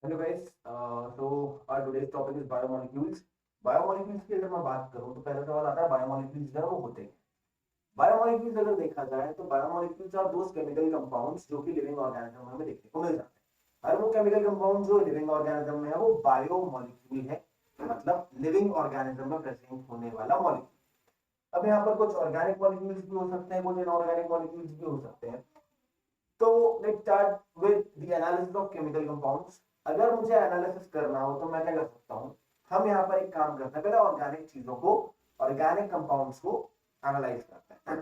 Hello guys, तो our today's topic is biomolecules. Biomolecules की अगर मैं बात करूं तो पहला सवाल आता है बायोमोलिक्यूल्स जो है वो होते हैं। बायोमोलिक्यूल्स अगर देखा जाए तो biomolecules are those chemical compounds जो कि लिविंग ऑर्गेनिज्म में हमें देखने को मिल जाते हैं। हर वो केमिकल कंपाउंड जो लिविंग ऑर्गेनिज्म में है वो बायोमोलिक्यूल है, मतलब लिविंग ऑर्गेनिज्म में प्रेजेंट होने वाला मॉलिक्यूल। अब यहाँ पर कुछ ऑर्गेनिक मॉलिक्यूल्स भी हो सकते हैं, कुछ इनऑर्गेनिक मॉलिक्यूल्स भी हो सकते हैं। तो let's start with the analysis of chemical compounds. अगर मुझे एनालिसिस करना हो तो मैं क्या कर सकता हूँ, हम यहाँ पर एक काम करते हैं, पहले ऑर्गेनिक चीजों को, ऑर्गेनिक कंपाउंड्स को एनालाइज करते हैं।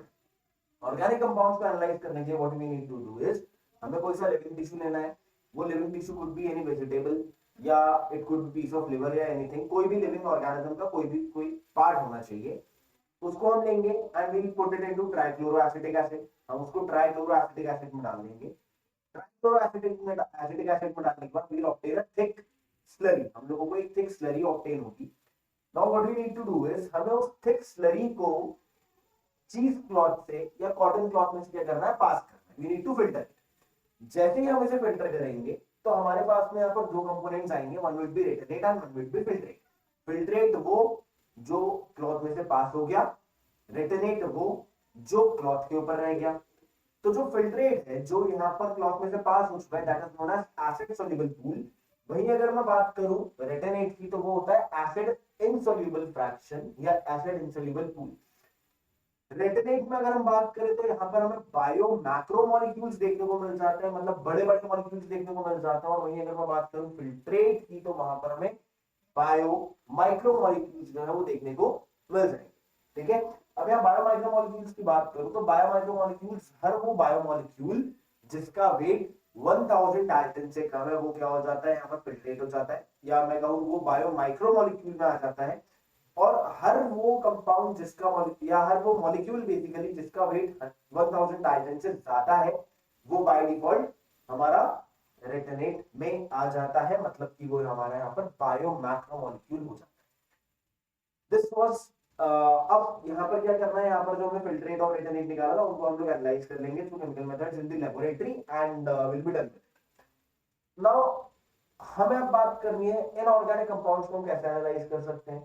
ऑर्गेनिक कंपाउंड्स को एनालाइज करने के लिए what we need to do is, हमें कोई सा लिविंग टिश्यू लेना है। वो living tissue could be any vegetable या it could be piece of liver या एनीथिंग, कोई भी लिविंग ऑर्गेनिज्म का कोई पार्ट होना चाहिए। उसको हम लेंगे and we'll put it into trichloroacetic acid. हम उसको ट्राइक्लोरोएसिटिक एसिड में डाल देंगे। एसिटिक एसिड में डालने के बाद we'll obtain a thick slurry, हम लोगों को एक थिक स्लरी ऑब्टेन होगी। Now what we need to do is, हमें उस थिक स्लरी को चीज क्लॉथ से या कॉटन क्लॉथ में से क्या करना है, पास करना है। We need to filter it. जैसे ही हम इसे फिल्टर करेंगे तो हमारे पास में यहाँ पर दो कंपोनेंट्स आएंगे, one will be retentate and one will be filtrate. Filtrate वो जो क्लॉथ में से पास हो गया, रेटिनेट वो जो क्लॉथ के ऊपर रह गया। तो जो फिल्ट्रेट है जो यहाँ पर क्लॉथ में से पास हो चुका है, that is known as acid soluble pool. वहीं अगर मैं बात करूं रेटिनेट की तो वो होता है एसिड इनसोल्यूबल फ्रैक्शन या एसिड इनसोल्यूबल पूल। रेटिनेट में अगर हम बात करें तो यहाँ पर हमें बायो मैक्रो मॉलिक्यूल्स देखने को मिल जाते हैं, मतलब बड़े बड़े मॉलिक्यूल्स देखने को मिल जाते हैं। और वहीं अगर मैं बात करूं फिल्ट्रेट की तो वहां पर हमें बायो माइक्रो मॉलिक्यूल्स जो है वो देखने को मिल जाएंगे। ठीक है, अब यहाँ बायोमाइक्रो मॉलिक्यूल्स की बात करूं तो बायोमाइक्रो मॉलिक्यूल्स हर वो बायोमॉलिक्यूल जिसका वेट 1000 डाल्टन से कम है वो क्या हो जाता है, यहाँ पर फिल्ट्रेट हो जाता है, या मैं कहूँ वो बायोमाइक्रो मॉलिक्यूल में आ जाता है। और हर वो कंपाउंड जिसका या हर वो मॉलिक्यूल बेसिकली जिसका वेट 1000 डाल्टन से ज्यादा है वो बाय डिफॉल्ट हमारा रेटिनेट में आ जाता है, मतलब कि वो हमारा यहाँ पर बायो मैक्रो मॉलिक्यूल हो जाता है। दिस वाज अब यहाँ पर क्या करना है, यहाँ पर जो हमने फिल्ट्रेट और रेटिनेट निकाला था उनको हम लोग एनालाइज कर लेंगे through chemical methods in the laboratory and will be done. Now हमें अब बात करनी है इनऑर्गेनिक कंपाउंड्स को हम कैसे एनालाइज कर सकते हैं।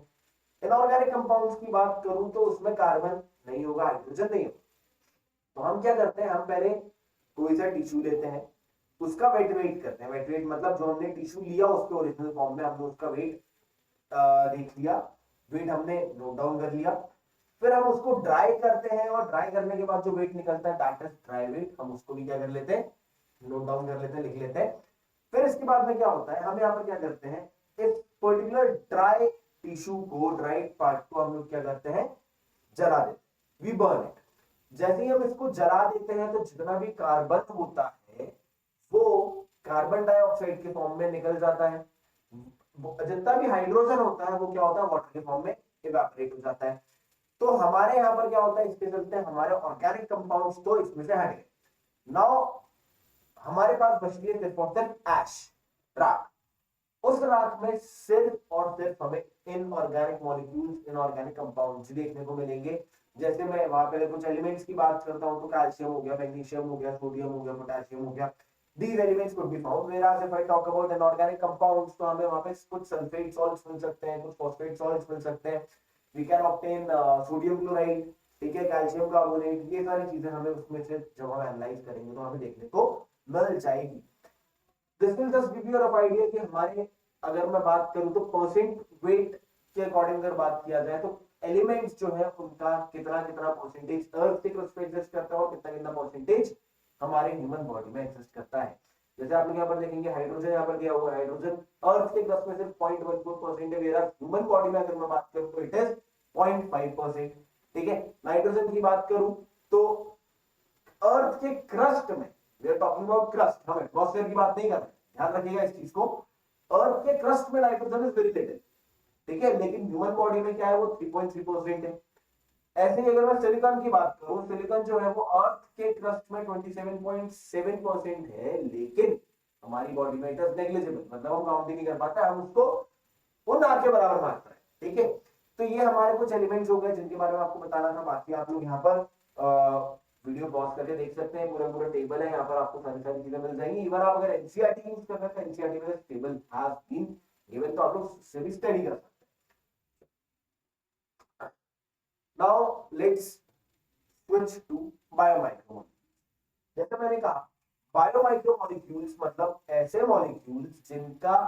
इनऑर्गेनिक कंपाउंड्स की बात करूं तो उसमें कार्बन नहीं होगा, हाइड्रोजन नहीं होगा। तो हम क्या करते हैं, हम पहले कोई सा टिश्यू लेते हैं, उसका वेट वेट करते हैं। वेट वेट मतलब जो हमने टिश्यू लिया उसके ओरिजिनल फॉर्म में हमने उसका वेट देख लिया, वेट हमने नोट डाउन कर लिया। फिर हम उसको ड्राई करते हैं और ड्राई करने के बाद जो वेट निकलता है दैट इज ड्राई वेट, हम उसको भी क्या कर लेते हैं, नोट डाउन कर लेते हैं, लिख लेते हैं। फिर इसके बाद में क्या होता है, हम यहाँ पर क्या करते हैं, इस पर्टिकुलर ड्राई टिश्यू को, ड्राई पार्ट को हम लोग क्या करते हैं, जला देते हैं, वी बर्न इट। जैसे ही हम इसको जला देते हैं तो जितना भी कार्बन होता है वो कार्बन डाइऑक्साइड के फॉर्म में निकल जाता है। जितना भी हाइड्रोजन होता है वो क्या होता है, वाटर के फॉर्म में इवेपोरेट हो जाता है। तो हमारे यहाँ पर क्या होता है, इसके चलते हमारे ऑर्गेनिक कंपाउंड्स तो इसमें से हट गए। नाउ हमारे पास बचती है सिर्फ और सिर्फ एश, राख। उस राख में सिर्फ और सिर्फ हमें इनऑर्गेनिक मॉलिक्यूल्स, इनऑर्गेनिक कंपाउंड्स देखने को मिलेंगे। जैसे मैं वहां पे कुछ एलिमेंट्स की बात करता हूं तो कैल्शियम हो गया, मैग्नीशियम हो गया, सोडियम हो गया, पोटेशियम हो गया। These elements could be found. Whereas if I talk about inorganic compounds, तो हमें वहां पे कुछ सल्फेट सॉल्ट्स मिल सकते हैं, कुछ फॉस्फेट सॉल्ट्स मिल सकते हैं। We can obtain sodium chloride, ठीक है, कैल्शियम कार्बोनेट, ये सारी चीजें हमें उसमें से जब हम एनालाइज करेंगे तो हमें देखने को मिल जाएगी। This will just give you rough idea कि हमारे, अगर मैं बात करूं तो परसेंट वेट के अकॉर्डिंग अगर बात किया जाए तो एलिमेंट्स जो है उनका कितना कितना परसेंटेज अर्थ के क्रस्ट पे एग्जिस्ट करता है और कितना कितना परसेंटेज हमारे ह्यूमन बॉडी में एग्जिस्ट करता है। जैसे आप लोग यहाँ पर देखेंगे हाइड्रोजन यहाँ पर दिया हुआ है, हाइड्रोजन अर्थ के क्रस्ट में सिर्फ 0.14% है, वेयर ह्यूमन बॉडी में अगर मैं बात करूं तो इट इज 0.5%। ठीक है, नाइट्रोजन की बात करूं तो अर्थ के क्रस्ट में, we are talking about crust, हम एटमॉस्फेयर की बात नहीं कर रहे, ध्यान रखिएगा इस चीज को। अर्थ के क्रस्ट में नाइट्रोजन इज वेरी लिटिल, ठीक है, लेकिन ह्यूमन बॉडी में क्या है, वो 3.3% है। ऐसे ही अगर मैं सिलिकॉन की बात करूं, सिलिकॉन जो है वो अर्थ के क्रस्ट में 27.7% है, लेकिन हमारी बॉडी में इट इज नेग्लिजिबल, मतलब हम काउंट ही नहीं कर पाते, हम उसको वो ना के बराबर मानता है। ठीक है, तो ये हमारे कुछ एलिमेंट्स हो गए जिनके बारे में आपको बताना था। बाकी आप लोग यहाँ पर वीडियो पॉज करके देख सकते हैं, पूरा पूरा टेबल है, यहाँ पर आपको सारी सारी चीजें मिल जाएंगी। इवन आप अगर एनसीईआरटी यूज कर रहे हैं, एनसीईआरटी में टेबल हैज बीन गिवन, तो आप लोग से भी स्टडी कर सकते हैं। Now let's switch to biomicro. जैसे मैंने कहा बायोमाइक्रो मॉलिक्यूल्स मतलब ऐसे मॉलिक्यूल्स जिनका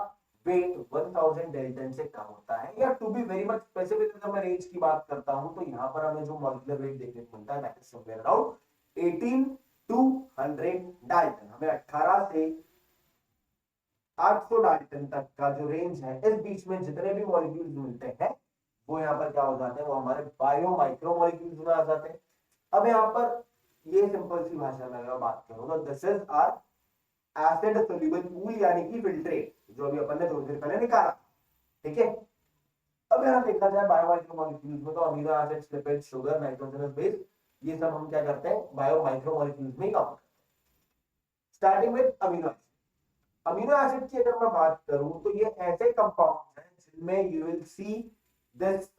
वेट 1000 डेल्टन से कम होता है, या to be very much specific अगर मैं रेंज की बात करता हूं तो यहां पर हमें जो मॉलिक्यूलर वेट देखने को मिलता है that is somewhere around 18 to 100 dalton. हमें 18 से 800 डाल्टन तक का जो रेंज है, इस बीच में जितने भी मॉलिक्यूल्स मिलते हैं वो यहाँ पर क्या हो जाते हैं, वो हमारे बायोमाइक्रो मॉलिक्यूल्स में आ जाते हैं। अब यहाँ पर ये सिंपल सी भाषा में अगर बात करूं तो this is our acid soluble pool यानी कि फिल्ट्रेट, जो अभी अपन ने थोड़ी देर पहले निकाला, ठीक है। अब यहां देखा जाए बायोमाइक्रो मॉलिक्यूल्स में तो amino acids, lipids, sugar, nitrogenous base, ये सब हम क्या करते हैं बायोमाइक्रो मॉलिक्यूल्स में ही काम करते हैं। Starting with amino acid. Amino acid की अगर मैं बात करूं तो ये ऐसे कंपाउंड हैं जिनमें यू विल सी दिस,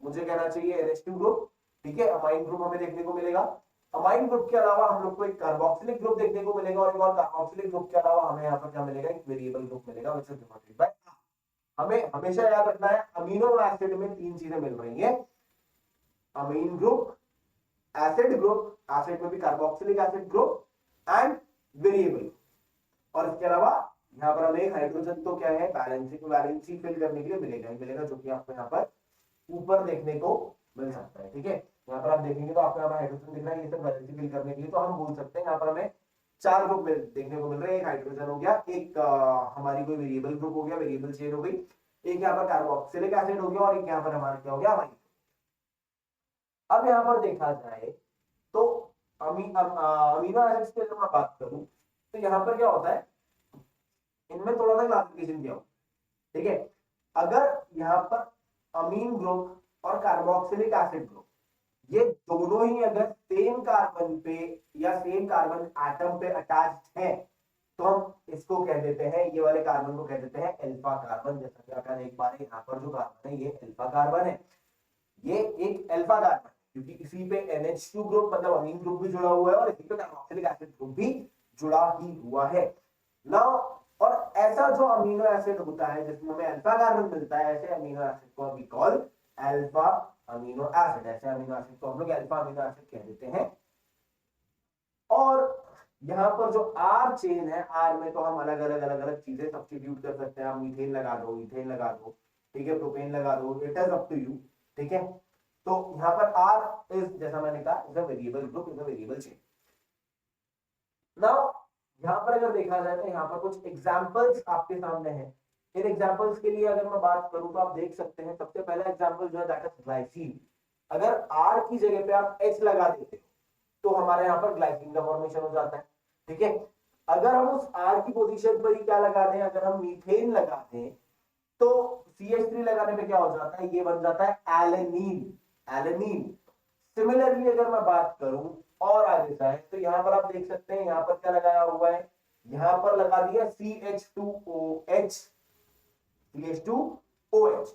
मुझे कहना चाहिए NH2 ग्रुप, ठीक है। अमाइन ग्रुप हमें देखने को मिलेगा। अमाइन ग्रुप के अलावा हम लोग को एक कार्बोक्सिलिक ग्रुप देखने को मिलेगा, और एक और कार्बोक्सिलिक ग्रुप के अलावा हमें यहाँ पर क्या मिलेगा, एक वेरिएबल ग्रुप मिलेगा व्हिच इज डिनोटेड बाय। हमें हमेशा याद रखना है अमीनो एसिड में तीन चीजें मिल रही हैं, अमीन ग्रुप, एसिड ग्रुप, एसिड में भी carboxylic acid group, and variable. और इसके अलावा यहाँ पर हमें एक हाइड्रोजन तो क्या है वैलेंसी फिल करने के लिए मिलेगा ही मिलेगा, जो कि आपको यहाँ पर ऊपर देखने को मिल सकता है, ठीक है। यहाँ पर आप देखेंगे तो आपको यहाँ पर हाइड्रोजन दिख रहा है, ये सब वैलेंसी फिल करने के लिए, तो हम बोल सकते हैं यहाँ पर हमें चार ग्रुप देखने को मिल रहे हैं। एक हाइड्रोजन हो गया, एक हमारी कोई वेरिएबल ग्रुप हो गया, वेरिएबल चेन हो गई, एक यहाँ पर कार्बोक्सिलिक एसिड हो गया, और एक यहाँ पर हमारा क्या हो गया अमाइन। अब यहाँ पर देखा जाए तो अमीनो एसिड्स की अगर मैं बात करूं तो यहाँ पर क्या होता है, इनमें थोड़ा सा क्लासिफिकेशन किया हो, ठीक है। अगर यहाँ पर अमीन ग्रुप और कार्बोक्सिलिक एसिड ग्रुप ये दोनों ही अगर सेम कार्बन पे या सेम कार्बन एटम पे अटैच्ड है तो हम इसको कह देते हैं, ये वाले कार्बन को कह देते हैं अल्फा कार्बन। जैसा कि आप देख पा रहे हैं यहाँ पर जो कार्बन है ये अल्फा कार्बन है, ये एक अल्फा कार्बन है क्योंकि इसी पे NH2 ग्रुप मतलब अमीन ग्रुप भी जुड़ा हुआ है और इसी पे कार्बोक्सिलिक एसिड ग्रुप भी जुड़ा ही हुआ है ना। और ऐसा जो अमीनो एसिड होता है जिसमें हमें अल्फा कार्बन मिलता है, ऐसे अमीनो एसिड को we call alpha amino acid. ऐसे अमीनो एसिड को हम लोग अल्फा अमीनो एसिड कह देते हैं। और यहाँ पर जो आर चेन है, आर में तो हम अलग अलग चीजें सब्स्टिट्यूट कर सकते हैं। आप मीथेन लगा दो, इथेन लगा दो, ठीक है, प्रोपेन लगा दो, it is up to you, ठीक है। तो यहाँ पर आर इज, जैसा मैंने कहा, is a variable group, is a variable chain. Now यहाँ पर अगर देखा जाए तो यहाँ पर कुछ एग्जांपल्स आपके सामने हैं। इन एग्जांपल्स के लिए अगर मैं बात करूं तो आप देख सकते हैं, सबसे पहला एग्जांपल जो है दैट इज ग्लाइसिन। अगर आर की जगह पे आप एच लगा देते हो तो हमारे यहाँ पर ग्लाइसिन का फॉर्मेशन हो जाता है, ठीक है। अगर हम उस आर की पोजीशन पर ही क्या लगा दें, अगर हम मीथेन लगा दें तो CH3 लगाने पे क्या हो जाता है, ये बन जाता है एलेनीन, एलेनीन। सिमिलरली अगर मैं बात करूं और आगे जाए तो यहां पर आप देख सकते हैं, यहां पर क्या लगाया हुआ है, यहां पर लगा दिया CH2OH, CH2OH।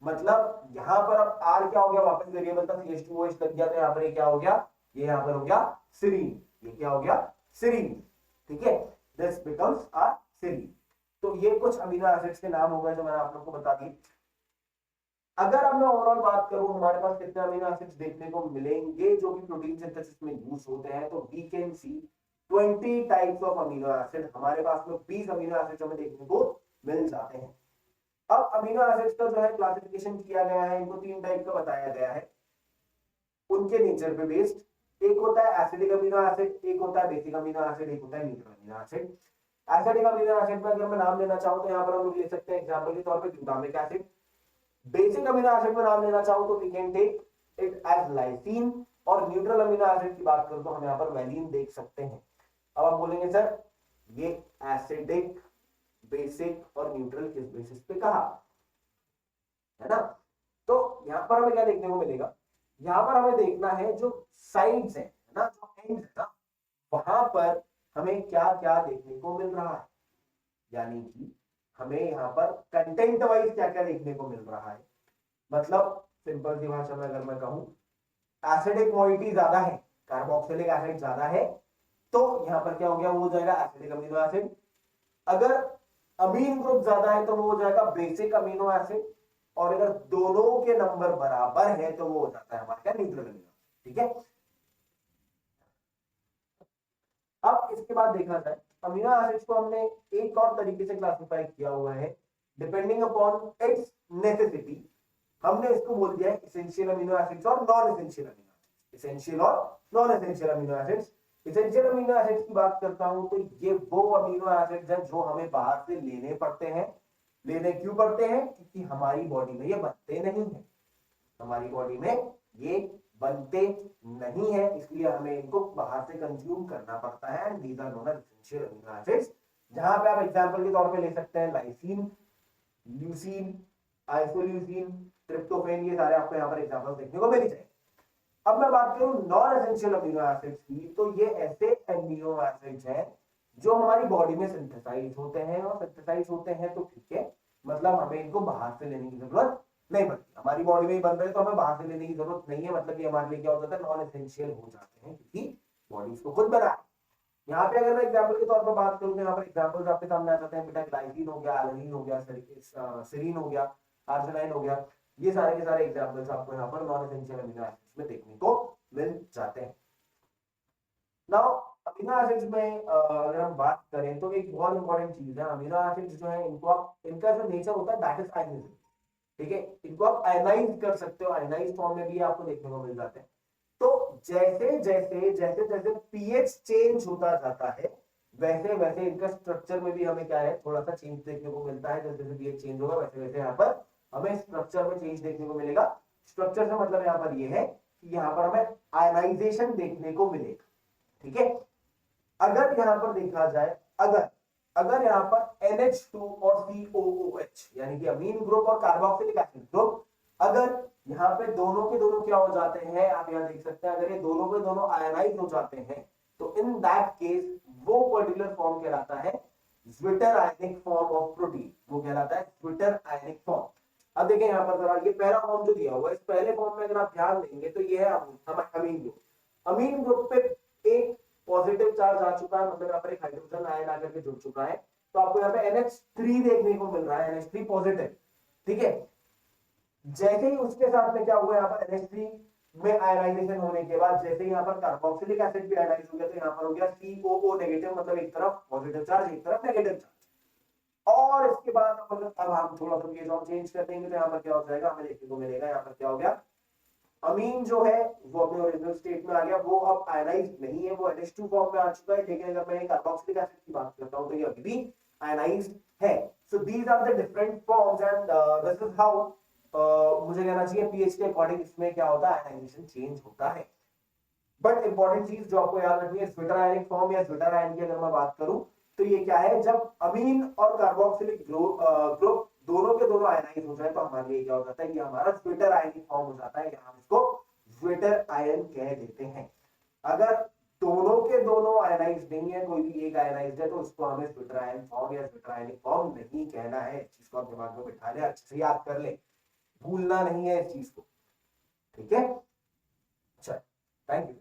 मतलब यहां पर अब R क्या हो गया, वापस वेरिएबल था, CH2OH लग गया तो यहां पर ये क्या हो गया, ये यहां पर हो गया सीरीन। ये क्या हो गया, सीरीन, ठीक है। This becomes our serine. तो ये कुछ अमीनो एसिड्स के नाम हो गए जो मैंने आप लोगों को बता दिए। अगर अब मैं ओवरऑल बात करूं हमारे पास कितने अमीनो एसिड्स देखने को मिलेंगे जो कि प्रोटीन सिंथेसिस में यूज होते हैं, तो we can see 20 types of amino acid. हमारे पास में 20 अमीनो एसिड हमें देखने को मिल जाते हैं। अब अमीनो एसिड्स का जो है क्लासिफिकेशन किया गया है, इनको तीन टाइप का बताया गया है उनके नेचर पे बेस्ड। एक होता है एसिडिक अमीनो एसिड, एक होता है बेसिक अमीनो एसिड, एक होता है neutral amino acid. Acidic amino acid में अगर मैं नाम लेना चाहूं तो यहां पर हम लोग ले सकते हैं एग्जांपल के तौर पे glutamic acid. Basic amino acid में नाम लेना चाहूं तो we can take it as lysine, और न्यूट्रल अमीनो एसिड की बात करूं तो हम यहां पर वैलिन देख सकते हैं। अब आप बोलेंगे सर ये एसिडिक, बेसिक और न्यूट्रल किस बेसिस पे कहा, है ना। तो यहां पर हमें क्या देखने को मिलेगा, यहां पर हमें देखना है जो साइड्स है ना, जो एंड है ना, वहां पर हमें क्या क्या देखने को मिल रहा है, यानी कि हमें यहाँ पर कंटेंट वाइज क्या क्या देखने को मिल रहा है। मतलब सिंपल सी भाषा में अगर मैं कहूं एसिडिक मॉइटी ज्यादा है कार्बोक्सिलिक एसिड ज्यादा है तो यहाँ पर क्या हो गया, वो हो जाएगा एसिडिक अमीनो एसिड। अगर अमीन ग्रुप ज्यादा है तो वो हो जाएगा बेसिक अमीनो एसिड। और अगर दोनों के नंबर बराबर है तो वो हो जाता है हमारे क्या, न्यूट्रल अमीनो एसिड। ठीक है, अब इसके बाद देखा जाए अमीनो एसिड्स को हमने एक और तरीके से क्लासिफाई किया हुआ है डिपेंडिंग अपॉन इट्स नेसेसिटी। हमने इसको बोल दिया है इसेंशियल अमीनो एसिड्स और non essential amino acids, essential और non essential amino acids. Essential amino acids की बात करता हूं तो ये वो अमीनो एसिड्स हैं जो हमें बाहर से लेने पड़ते हैं। लेने क्यों पड़ते हैं, क्योंकि हमारी बॉडी में ये बनते नहीं है, हमारी बॉडी में ये बनते नहीं है, इसलिए हमें इनको बाहर से कंज्यूम करना पड़ता है। And these are known as essential amino acids, जहां पे आप एग्जांपल के तौर पे ले सकते हैं लाइसिन, ल्यूसीन, आइसोल्यूसीन, ट्रिप्टोफेन, ये सारे आपको यहाँ पर एग्जांपल देखने को मिल जाएंगे। अब मैं बात करूं नॉन एसेंशियल अमीनो एसिड्स की, तो ये ऐसे अमीनो एसिड्स हैं जो हमारी बॉडी में सिंथेसाइज होते हैं, और सिंथेसाइज होते हैं तो ठीक है, मतलब हमें इनको बाहर से लेने की जरूरत नहीं पड़ती, हमारी बॉडी में ही बन रहे तो हमें बाहर से लेने की जरूरत नहीं है। मतलब ये हमारे लिए क्या हो जाता है, नॉन एसेंशियल हो जाते हैं क्योंकि बॉडी इसको खुद बनाए। यहाँ पे अगर मैं एग्जाम्पल के तौर पर बात करूं तो यहाँ पर एग्जाम्पल्स आपके सामने आ जाते हैं, बेटा ग्लाइसिन हो गया, एलानिन हो गया, सेरीन हो गया, आर्जिनाइन हो गया, ये सारे के सारे एग्जाम्पल्स आपको यहाँ पर नॉन एसेंशियल अमीनो एसिड्स में देखने को मिल जाते हैं। नाउ अमीनो एसिड्स में अगर हम बात करें तो एक बहुत इंपॉर्टेंट चीज है, अमीनो एसिड्स जो है इनको आप, इनका जो नेचर होता है दैट इज आयनिज्म। ठीक है, इनको आप आयनाइज कर सकते हो, आयनाइज फॉर्म में भी आपको देखने को मिल जाते हैं। तो जैसे जैसे जैसे जैसे पीएच चेंज होता जाता है वैसे वैसे इनका स्ट्रक्चर में भी हमें क्या है, थोड़ा सा चेंज देखने को मिलता है। जैसे जैसे पीएच चेंज होगा वैसे वैसे यहाँ पर हमें स्ट्रक्चर में चेंज देखने को मिलेगा। स्ट्रक्चर से मतलब यहाँ पर ये है कि यहाँ पर हमें आयनाइजेशन देखने को मिलेगा। ठीक है, अगर यहां पर देखा जाए, अगर अगर यहां पर NH2 और COOH यानी कि अमीन ग्रुप और कार्बोक्सिलिक एसिड ग्रुप, अगर यहां पे दोनों के दोनों क्या हो जाते हैं, आप यहां देख सकते हैं, अगर ये दोनों के दोनों आयनाइज हो जाते हैं तो इन दैट केस वो पर्टिकुलर फॉर्म कहलाता है zwitter ionic form of protein, वो कहलाता है ज्विटर आयनिक फॉर्म। अब देखें यहां पर जरा, ये पहला फॉर्म जो दिया हुआ है, इस पहले फॉर्म में अगर आप ध्यान देंगे तो ये है अमीन ग्रुप। अमीन ग्रुप पे एक पॉजिटिव चार्ज आ चुका है, मतलब यहाँ पर एक हाइड्रोजन आयन आकर के जुड़ चुका है, तो आपको यहाँ पे NH3 देखने को मिल रहा है, NH3 पॉजिटिव। ठीक है, जैसे ही उसके साथ में क्या हुआ, यहाँ पर NH3 में आयनाइजेशन होने के बाद जैसे ही यहाँ पर कार्बोक्सिलिक एसिड भी आयनाइज हो गया तो यहाँ पर हो गया COO नेगेटिव, मतलब एक तरफ पॉजिटिव चार्ज एक तरफ नेगेटिव चार्ज। और इसके बाद अब हम थोड़ा सा ये चेंज कर देंगे तो यहाँ पर क्या हो जाएगा, हमें देखने को मिलेगा, यहाँ पर क्या हो गया, अमीन जो है वो अपने ओरिजिनल स्टेट में आ गया, वो अब आयनाइज नहीं है, वो NH2 फॉर्म में आ चुका है। लेकिन अगर मैं कार्बोक्सिलिक एसिड की बात करता हूं तो ये अभी भी आयनाइज्ड है। So these are the different forms and this is how, मुझे कहना चाहिए पीएच के अकॉर्डिंग इसमें क्या होता है, आयनाइजेशन चेंज होता है। बट इंपॉर्टेंट चीज जो आपको याद रखनी है, ज्विटर आयनिक फॉर्म या ज्विटर आयन की अगर मैं बात करूं तो ये क्या है, जब अमीन और कार्बोक्सिलिक ग्रुप दोनों के दोनों आयनाइज हो जाए तो हमारे लिए क्या हो जाता है, ये हमारा ज्विटर आयनिक फॉर्म हो जाता है, हम इसको ज्विटर आयन कह देते हैं। अगर दोनों के दोनों आयनाइज नहीं है, कोई भी एक आयनाइज है, तो उसको हमें ज्विटर आयन फॉर्म या ज्विटर आयनिक फॉर्म नहीं कहना है। इस चीज को आप दिमाग में बिठा ले, अच्छे से याद कर ले, भूलना नहीं है इस चीज को। ठीक है, चल, थैंक यू।